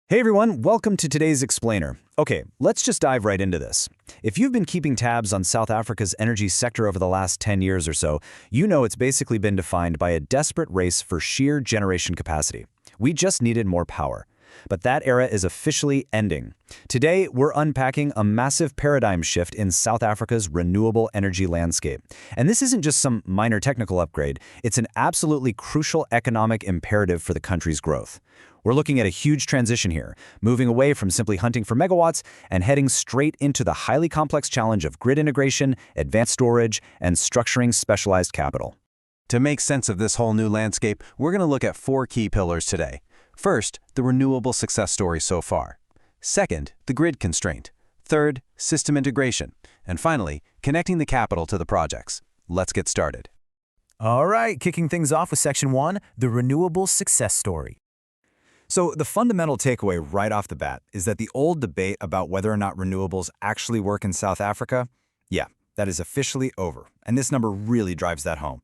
Hey everyone, welcome to today's Explainer. Okay, let's just dive right into this. If you've been keeping tabs on South Africa's energy sector over the last 10 years or so, you know it's basically been defined by a desperate race for sheer generation capacity. We just needed more power. But that era is officially ending. Today, we're unpacking a massive paradigm shift in South Africa's renewable energy landscape. And this isn't just some minor technical upgrade, it's an absolutely crucial economic imperative for the country's growth. We're looking at a huge transition here, moving away from simply hunting for megawatts and heading straight into the highly complex challenge of grid integration, advanced storage, and structuring specialized capital. To make sense of this whole new landscape, we're going to look at four key pillars today. First, the renewable success story so far. Second, the grid constraint. Third, system integration. And finally, connecting the capital to the projects. Let's get started. All right, kicking things off with Section 1, the renewable success story. So the fundamental takeaway right off the bat is that the old debate about whether or not renewables actually work in South Africa, that is officially over, and this number really drives that home.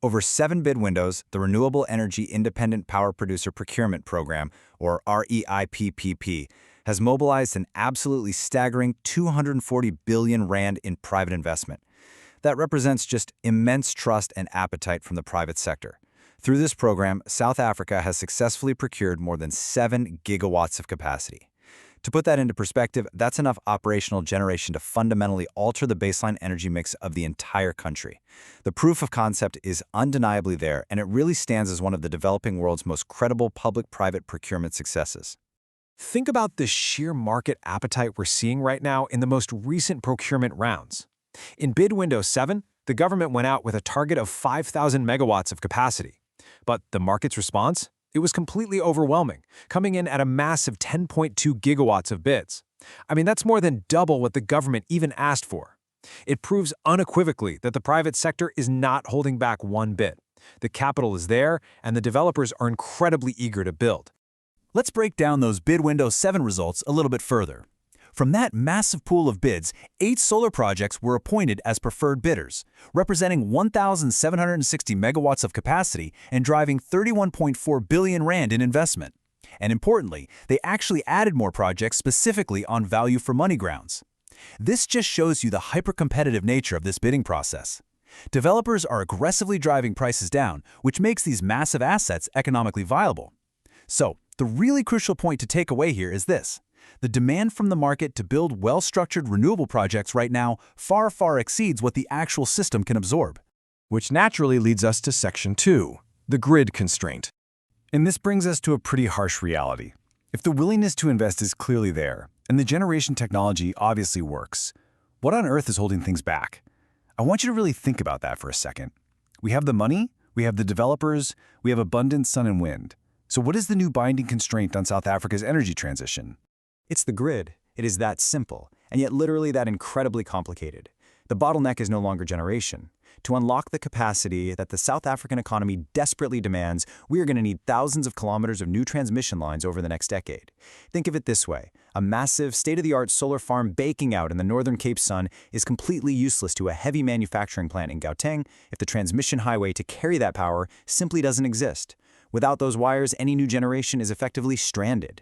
Over 7 bid windows, the Renewable Energy Independent Power Producer Procurement Program, or REIPPP, has mobilized an absolutely staggering 240 billion rand in private investment. That represents just immense trust and appetite from the private sector. Through this program, South Africa has successfully procured more than 7 gigawatts of capacity. To put that into perspective, that's enough operational generation to fundamentally alter the baseline energy mix of the entire country. The proof of concept is undeniably there, and it really stands as one of the developing world's most credible public-private procurement successes. Think about the sheer market appetite we're seeing right now in the most recent procurement rounds. In bid window 7, the government went out with a target of 5,000 megawatts of capacity. But the market's response? It was completely overwhelming, coming in at a massive 10.2 gigawatts of bids. I mean, that's more than double what the government even asked for. It proves unequivocally that the private sector is not holding back one bit. The capital is there, and the developers are incredibly eager to build. Let's break down those bid window 7 results a little bit further. From that massive pool of bids, 8 solar projects were appointed as preferred bidders, representing 1,760 megawatts of capacity and driving 31.4 billion rand in investment. And importantly, they actually added more projects specifically on value for money grounds. This just shows you the hyper-competitive nature of this bidding process. Developers are aggressively driving prices down, which makes these massive assets economically viable. So, the really crucial point to take away here is this. The demand from the market to build well-structured renewable projects right now far exceeds what the actual system can absorb. Which naturally leads us to Section 2, the grid constraint. And this brings us to a pretty harsh reality. If the willingness to invest is clearly there, and the generation technology obviously works, what on earth is holding things back? I want you to really think about that for a second. We have the money, we have the developers, we have abundant sun and wind. So what is the new binding constraint on South Africa's energy transition? It's the grid. It is that simple, and yet literally that incredibly complicated. The bottleneck is no longer generation. To unlock the capacity that the South African economy desperately demands, we are going to need thousands of kilometers of new transmission lines over the next decade. Think of it this way. A massive, state-of-the-art solar farm baking out in the northern Cape Sun is completely useless to a heavy manufacturing plant in Gauteng if the transmission highway to carry that power simply doesn't exist. Without those wires, any new generation is effectively stranded.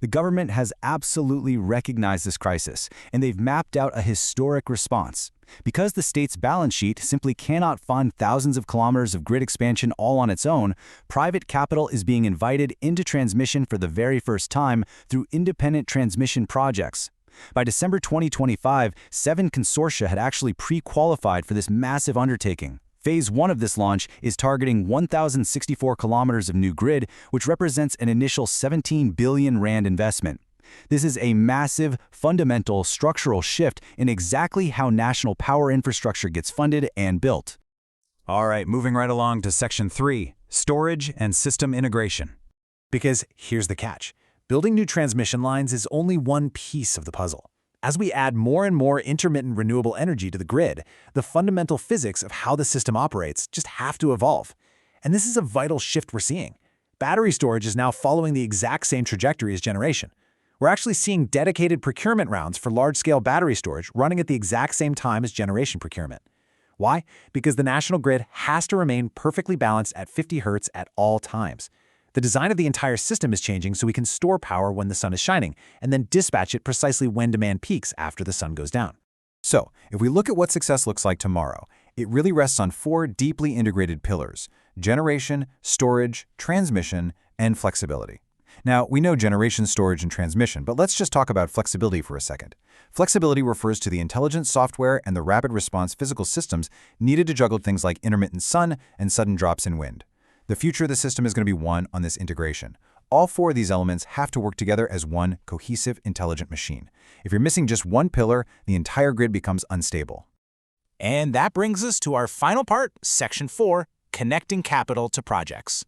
The government has absolutely recognized this crisis, and they've mapped out a historic response. Because the state's balance sheet simply cannot fund thousands of kilometers of grid expansion all on its own, private capital is being invited into transmission for the very first time through independent transmission projects. By December 2025, 7 consortia had actually pre-qualified for this massive undertaking. Phase 1 of this launch is targeting 1,064 kilometers of new grid, which represents an initial 17 billion rand investment. This is a massive, fundamental, structural shift in exactly how national power infrastructure gets funded and built. All right, moving right along to Section 3, storage and system integration. Because here's the catch. Building new transmission lines is only one piece of the puzzle. As we add more and more intermittent renewable energy to the grid, the fundamental physics of how the system operates just have to evolve. And this is a vital shift we're seeing. Battery storage is now following the exact same trajectory as generation. We're actually seeing dedicated procurement rounds for large-scale battery storage running at the exact same time as generation procurement. Why? Because the national grid has to remain perfectly balanced at 50 Hz at all times. The design of the entire system is changing so we can store power when the sun is shining, and then dispatch it precisely when demand peaks after the sun goes down. So, if we look at what success looks like tomorrow, it really rests on 4 deeply integrated pillars: generation, storage, transmission, and flexibility. Now, we know generation, storage, and transmission, but let's just talk about flexibility for a second. Flexibility refers to the intelligent software and the rapid response physical systems needed to juggle things like intermittent sun and sudden drops in wind. The future of the system is going to be won on this integration. All 4 of these elements have to work together as one cohesive, intelligent machine. If you're missing just one pillar, the entire grid becomes unstable. And that brings us to our final part, Section 4, Connecting Capital to Projects.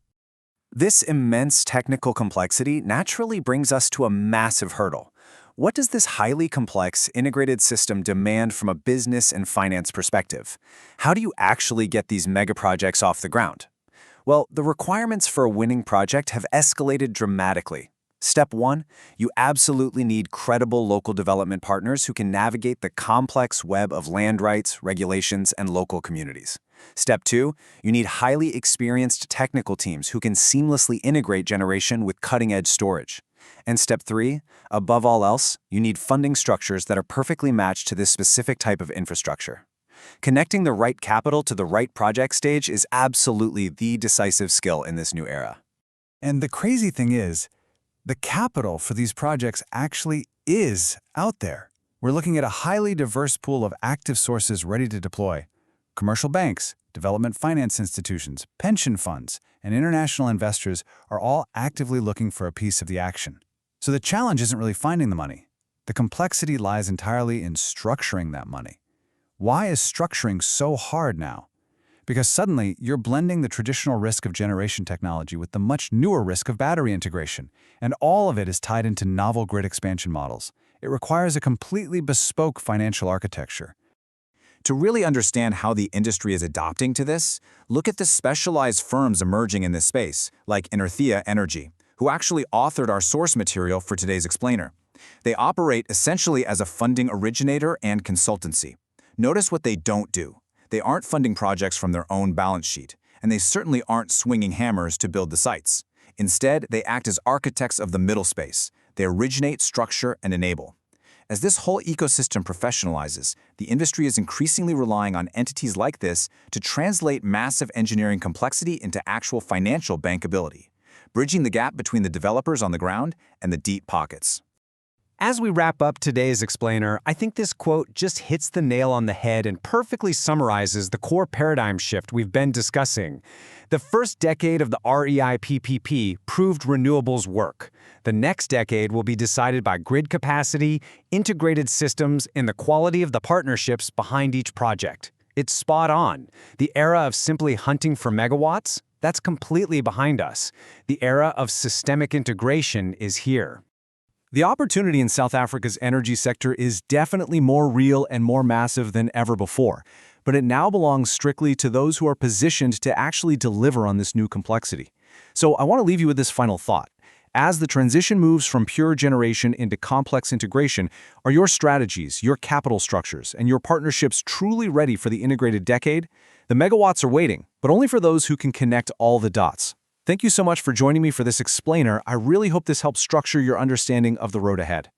This immense technical complexity naturally brings us to a massive hurdle. What does this highly complex, integrated system demand from a business and finance perspective? How do you actually get these mega projects off the ground? Well, the requirements for a winning project have escalated dramatically. Step 1, you absolutely need credible local development partners who can navigate the complex web of land rights, regulations, and local communities. Step 2, you need highly experienced technical teams who can seamlessly integrate generation with cutting-edge storage. And Step 3, above all else, you need funding structures that are perfectly matched to this specific type of infrastructure. Connecting the right capital to the right project stage is absolutely the decisive skill in this new era. And the crazy thing is, the capital for these projects actually is out there. We're looking at a highly diverse pool of active sources ready to deploy. Commercial banks, development finance institutions, pension funds, and international investors are all actively looking for a piece of the action. So the challenge isn't really finding the money. The complexity lies entirely in structuring that money. Why is structuring so hard now? Because suddenly, you're blending the traditional risk of generation technology with the much newer risk of battery integration, and all of it is tied into novel grid expansion models. It requires a completely bespoke financial architecture. To really understand how the industry is adopting to this, look at the specialized firms emerging in this space, like Enerthia Energy, who actually authored our source material for today's explainer. They operate essentially as a funding originator and consultancy. Notice what they don't do. They aren't funding projects from their own balance sheet, and they certainly aren't swinging hammers to build the sites. Instead, they act as architects of the middle space. They originate, structure, and enable. As this whole ecosystem professionalizes, the industry is increasingly relying on entities like this to translate massive engineering complexity into actual financial bankability, bridging the gap between the developers on the ground and the deep pockets. As we wrap up today's explainer, I think this quote just hits the nail on the head and perfectly summarizes the core paradigm shift we've been discussing. The first decade of the REIPPP proved renewables work. The next decade will be decided by grid capacity, integrated systems, and the quality of the partnerships behind each project. It's spot on. The era of simply hunting for megawatts, that's completely behind us. The era of systemic integration is here. The opportunity in South Africa's energy sector is definitely more real and more massive than ever before, but it now belongs strictly to those who are positioned to actually deliver on this new complexity. So I want to leave you with this final thought. As the transition moves from pure generation into complex integration, are your strategies, your capital structures, and your partnerships truly ready for the integrated decade? The megawatts are waiting, but only for those who can connect all the dots. Thank you so much for joining me for this explainer. I really hope this helps structure your understanding of the road ahead.